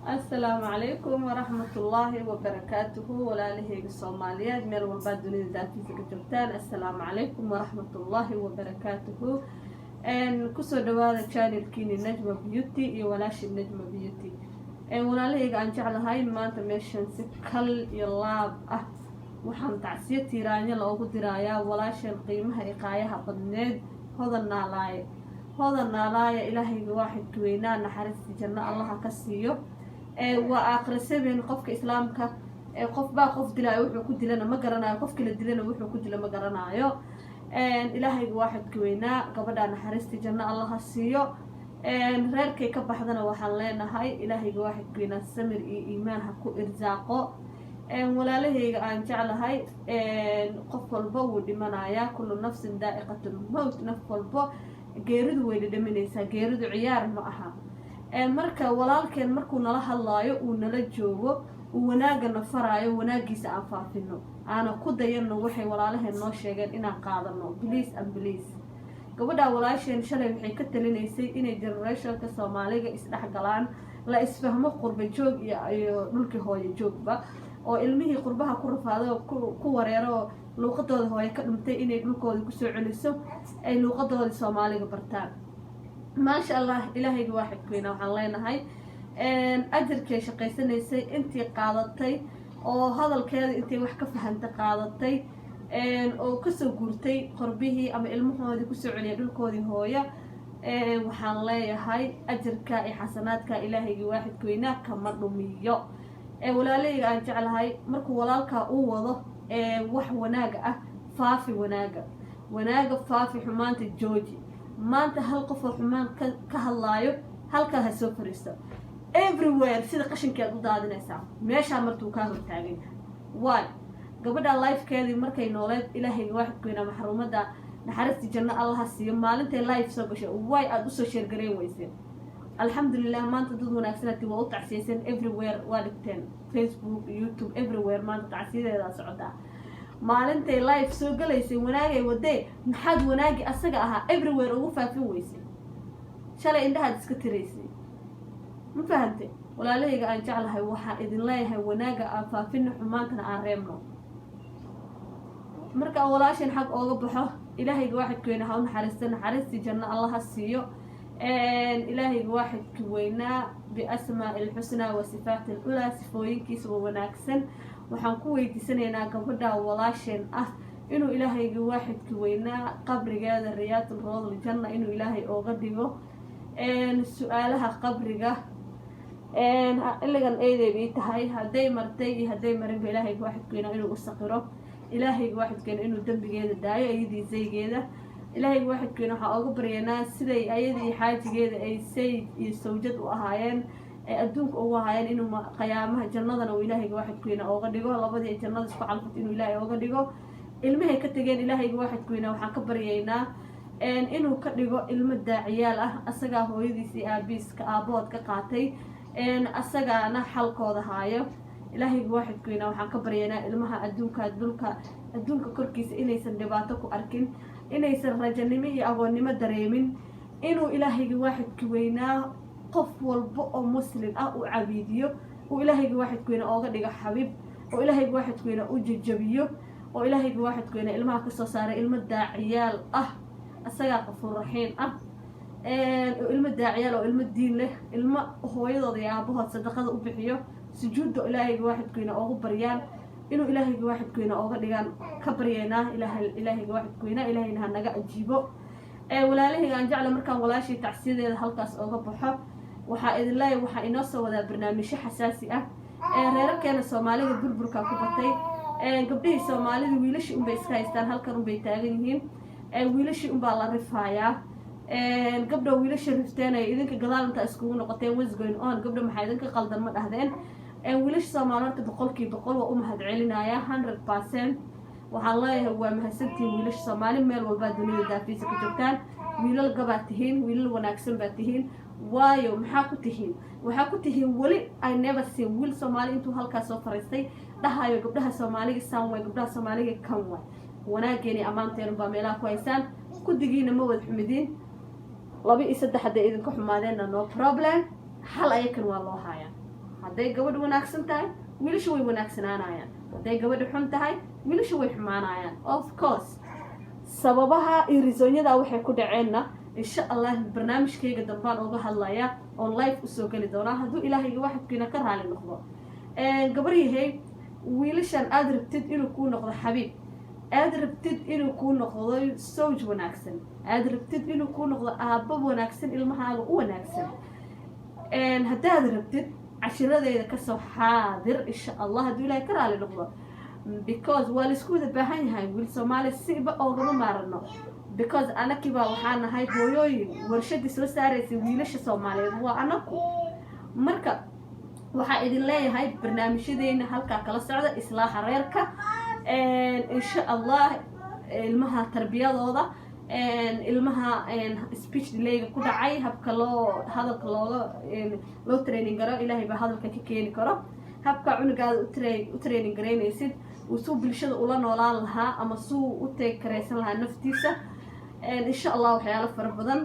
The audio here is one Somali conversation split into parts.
السلام عليكم ورحمة الله وبركاته ولا لهيج الصوماليات ميل والباد دنيا دافيسة كجبتان. السلام عليكم ورحمة الله وبركاته. ان كسو دوادا channel كيني نجمة بيوتي ولاش النجمة بيوتي. ان ولا لهيج ان جعل هاي ما انت ميشن سكال يلاب waxaan tacsiyo tiiraanya loogu dirayaa walaasheen qiimaha iqaayaha badneed hodan naalaaya ilaahayga waaxidka weynaa naxariista janno allaha ka siiyo waa aakhrisabeen qofka islaamka qof baa qof dilaayo wuxuu ku dilana ma garanayo qofka la dilana wuxuu ku dila ma garanayo ilaahayga waaxidka weynaa gabadha naxariista janno allaha siiyo reerkay ka baxdana waxaan leenahay ilaahayga waaxidka weynaa samir iyo iimaan ha ku irsaaqo walaalahayga aan jeclahay qof walba wuu dhimanayaa kullu nafsin daa'iqatul mawt naf walba geeridu way dhadhaminaysaa geeridu ciyaar ma aha marka walaalkeen markuu nala hadlaayo uu nala joogo uu wanaagana faraayo wanaagiisa aan faafino aana ku dayano waxay walaalaheen noo sheegeen inaan qaadano please and please gabadha walaasheen shalay waxay ka talinaysay inay generationka Soomaaliga isdhexgalaan la isfahmo qurba joog iyo dhulkii hooyo joogba oo ilmihii qurbaha ku rafaaday ku wareero luuqadooda hooyo ka dhintay inay dhulkooda ku soo celiso ay luuqadooda Soomaaliga bartaan ma sha Allah ilaahayga waaxidka weynaa waxaan leenahay ajirkay shaqaysanaysay intii qaadatay oo hadalkeeda intii wax ka fahantay qaadatay oo ka soo guurtay qurbihii ama ilmahoodii ku soo celiyay dhulkoodii hooyo waxaan leeyahay ajirka iyo xasanaadka ilaahayga waaxidka weynaa kama dhumiyo walaaleyga aan jeclahay markuu walaalka uu wado wax wanaag ah faafi wanaaga faafi xumaanta jooji maanta hal qof oo xumaan ka hadlaayo halka ha soo fariisto everywhere sida qashinkeed u daadinaysaa meesha martuu ka hortaagan yahay gabadha lifekeedii markay nooleed ilaahayga waaxidka weynaa maxruumada naxariista janno allaha siiyo maalintay life soo gashay way aad u soo sheergareyn weyseen alxamdulilah maanta dad wanaagsanati waa u tacsiyaysan everywhere waa dhigteen Facebook YouTube everywhere maanta tacsiyadeeda socotaa maalintay live soo galaysay wanaagay wadee maxaad wanaagi asaga ahaa everywhere ugu faafin weysay shalay indhahaad iska tiraysay ma fahantay walaalahayga aan jeclahay waxaa idin leeyahay wanaaga aan faafino xumaantana aan reebno marka walaashin xaq ooga baxo ilaahayga waaxidka weynaa ha u naxariistii janno allaha siiyo ilaahayga waaxidka weynaa biasmaa'i lxusnaa wa sifaati lulaa sifooyinkiisa waa wanaagsan waxaan ku weydiisanaynaa gabadha walaasheen ah inuu ilaahayga waaxidka weynaa qabrigeeda riyaatul roodul janna inuu ilaahay ooga dhigo su-aalaha qabriga iligan eedeeb ii tahay hadday martay iyo hadday marinba ilaahayga waaxidka weynaa inuu u saqiro ilaahayga waaxidka weynaa inuu dembigeeda daayo iyadii zaygeeda ilaahay waaxidkeena waxa uga baryanaa siday ayadii xaajigeeda ay sayd iyo sawjad u ahaayeen ay adduunka ugu ahaayeen inuu qiyaamaha jannadana uu ilaahay waaxidkeena ooga dhigo labadii jannada isku calfat inuu ilaahay ooga dhigo ilmahay ka tageen ilaahay waaxidkeena waxaan ka baryaynaa inuu ka dhigo ilmo daaciyaal ah asaga hooyadiis iyo aabiiska aabood ka qaatay asagaana xalkooda haayo ilaahay waaxidkeena waxaan ka baryaynaa ilmaha adduunka korkiisa inaysan dhibaato ku arkin inaysan rajanimo iyo agoonnimo dareemin inuu ilaahayga waaxidka weynaa qof walba oo muslim ah uu cabiidiyo uu ilaahayga waaxidka weynaa ooga dhigo xabiib oo ilaahayga waaxidka weynaa u jajabiyo oo ilaahayga waaxidka weynaa ilmaha ka soo saaray ilmo daaciyaal ah asagaa qafuur raxiim ah oo ilmo daaciyaal oo ilmo diin leh ilmo hooyadooda iyo aabahood sadaqada u bixiyo sujuudda ilaahayga waaxidka weynaa oogu baryaan inuu ilaahayga waaxidka weynaa ooga dhigaan ka baryaynaa ilaahayga waaxidka weynaa ilaahayna ha naga ajiibo walaalahayga aan jecla markaan walaashii tacsiyadeeda halkaas ooga baxo waxaa idin leeyahay waxaa inoo soo wadaa barnaamijyo xasaasi ah reerarkeena Soomaaliga burburka ku batay gabdhihii Soomaalida wiilashii unbay iska haystaan halkan unbay taagan yihiin wiilashii unbaa la rifayaa gabdha wiilasha rifteen ay idinka gadaal inta iskugu noqoteen what's going on gabdha maxaa idinka qaldan ma dhahdeen wiilasha Soomaaliyeed boqolkiiba boqol waa u mahadcelinaya 100% waxaan leeyahay waa mahadsantiin wiilasha Soomaali meel walba dunida daafiisa ka joogtaan wiilal gabaad tihiin wiilal wanaagsan baad tihiin waayo maxaa ku tihiin waxaa ku tihiin wali I never seen wiil Soomaali intuu halkaas soo fariistay dhahayo gabdhaha Soomaaliga saan way gabdhaha Soomaaliga kan way wanaageeni amaanteen baa meelaha ku haysaan ku digiina ma wad xumidiin 2 iyo 3 hadday idinka xumaadeenna no problem hal ayakan waa loo hayaa hadday gabadh wanaagsan tahay wiilasha way wanaagsanaanayaan hadday gabadh xun tahay wiilasha way xumaanayaan of course sababaha iyo reasonyada waxay ku dhaceenna insha Allah barnaamijkayga dambaan uga hadlaya oo live usoo gali doona hadduu ilaahayga waxadkiina ka raali noqdo gabaryahay wiilashan aad rabtid inuu kuu noqdo xabiib aad rabtid inuu kuu noqdo sawj wanaagsan aad rabtid inuu kuu noqdo aabba wanaagsan ilmahaaga u wanaagsan haddaad rabtid cashiradeyda kasoo xaadir insha Allah hadduu ilaahay ka raali noqdo because waa laisku wada baahan yahay wiil Soomaali siba oogama maarano because anakiba waxaan nahay hooyooyin warshadii soo saaraysa wiilasha Soomaaliyeed waa anaku marka waxaa idin leeyahay barnaamijyadeena halkaa kala socda islaaxa reerka insha Allah ilmaha tarbiyadooda ilmaha speech delayga ku dhacay habka hadalka loo training garo ilaahay baa hadalka ka keeni karo habka cunugaada u training gareynaysid suu bulshada ula noolaan lahaa ama suu u teekaraysan lahaa naftiisa insha Allah waxyaalo fara badan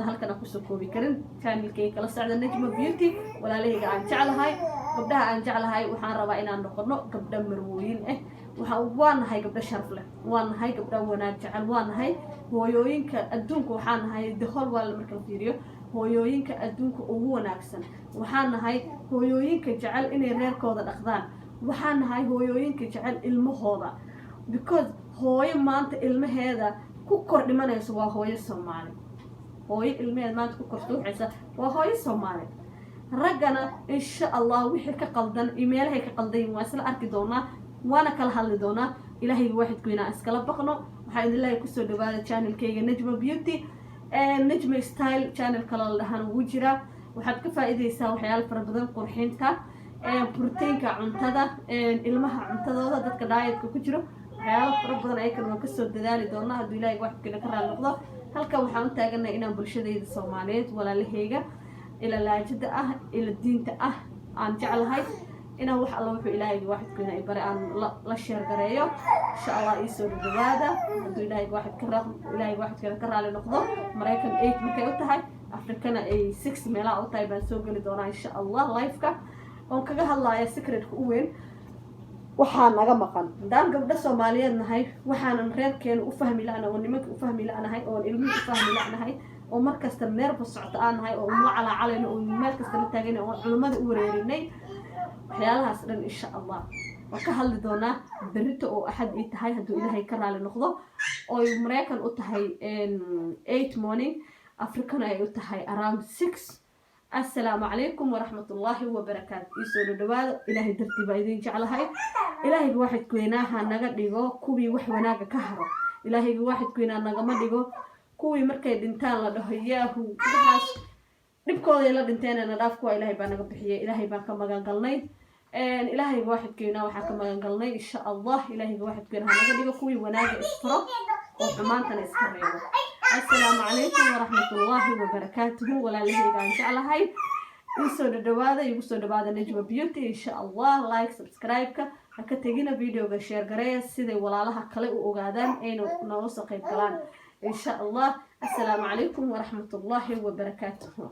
halkan aan kusoo koobi karin channelkayga kala socda Najma Beauty walaalahayga aan jeclahay gabdhaha aan jeclahay waxaan rabaa inaan noqono gabdha marwooyin waan nahay gabdha sharaf leh waan nahay gabdha wanaag jecel waan nahay hooyooyinka adduunka waxaan nahay the whole world marka la fiiriyo hooyooyinka adduunka ugu wanaagsan waxaan nahay hooyooyinka jecel inay reerkooda dhaqdaan waxaan nahay hooyooyinka jecel ilmahooda because hooyo maanta ilmaheeda ku kor dhimanayso waa hooyo Soomaali hooyo ilmaheeda maanta ku kor dhuuxaysa waa hooyo Soomaali raggana insha Allah wixii ka qaldan iimaylahay ka qaldan waa isla arki doonaa وانا كل هالدونا إلهي واحد كوينا اسكلا بقنا وحيد الله يكسر دبادة channel كيجا نجمة بيوتي نجمة ستايل channel كلا لهان وجرا وحد كفا إذا يساوي حيال فربضان قرحين كا بروتين كعنتدا المها عنتدا ده كدايت كوجرا حيال فربضان أي كانوا كسر دلالي دونا هدو إلهي واحد كنا كرر النقطة هل كان وحنا تاجنا إنا برشة الصوماليات ولا لهيجا إلى لاجد إلى الدين عن جعل هاي إنه وح الله وحي إلهي واحد كنا يبرأ عن لا شير قرية إن شاء الله يسوي الجوادة عندو إلهي واحد كرر على نقطة مريكان 8 مكان أوتهاي أفريقيا أي 6 ملا أوتهاي بنسوق اللي دونا إن شاء الله لايفك وكذا هلا يا سكرت كوين وحنا جمقان دام قبل الصومالية نهاي وحنا نريد كان أفهم لنا ونمك أفهم لنا هاي أو العلم أفهم لنا هاي ومركز تمنير بصعد أنا هاي وما على علينا ومركز تمتاجنا وعلماء أوريريني waxyaalahaas dhan insha Allah waa ka hadli doonaa berrito oo axad ay tahay hadduu ilaahay ka raali noqdo oo Mareykan u tahay 8 morning African ay u tahay around 6 assalaamu calaykum waraxmatullaahi wabarakaatuh isoo dhawaado ilaahay dartii baa idin jeclahay ilaahay waxaad keenaha naga dhigo kuwii wax wanaaga ka haro ilaahay waxaad keenaa nagama dhigo kuwii markay dhintaan la dhaho yaahu waxaas dhibkooda la dhinteena dhaaf kuwa ilaahay baa naga bixiyay ilaahay baan ka magan galnay ilaahay واحد كينا waxa ka magan galnay insha Allah ilaahay واحد كينا naga dhigo kuwii wanaaga isfaro oo xumaantana iska reebo assalaamu calaykum waraxmatullaahi wabarakaatuh walaalahayga aan jeclahay igu soo dhawaada Najma Beauty insha Allah like subscribe ka ka tagina videoga share gareeya sida walaalaha kale u ogaadaan inay noo soo qayb galaan insha Allah assalaamu calaykum waraxmatullaahi wabarakaatuh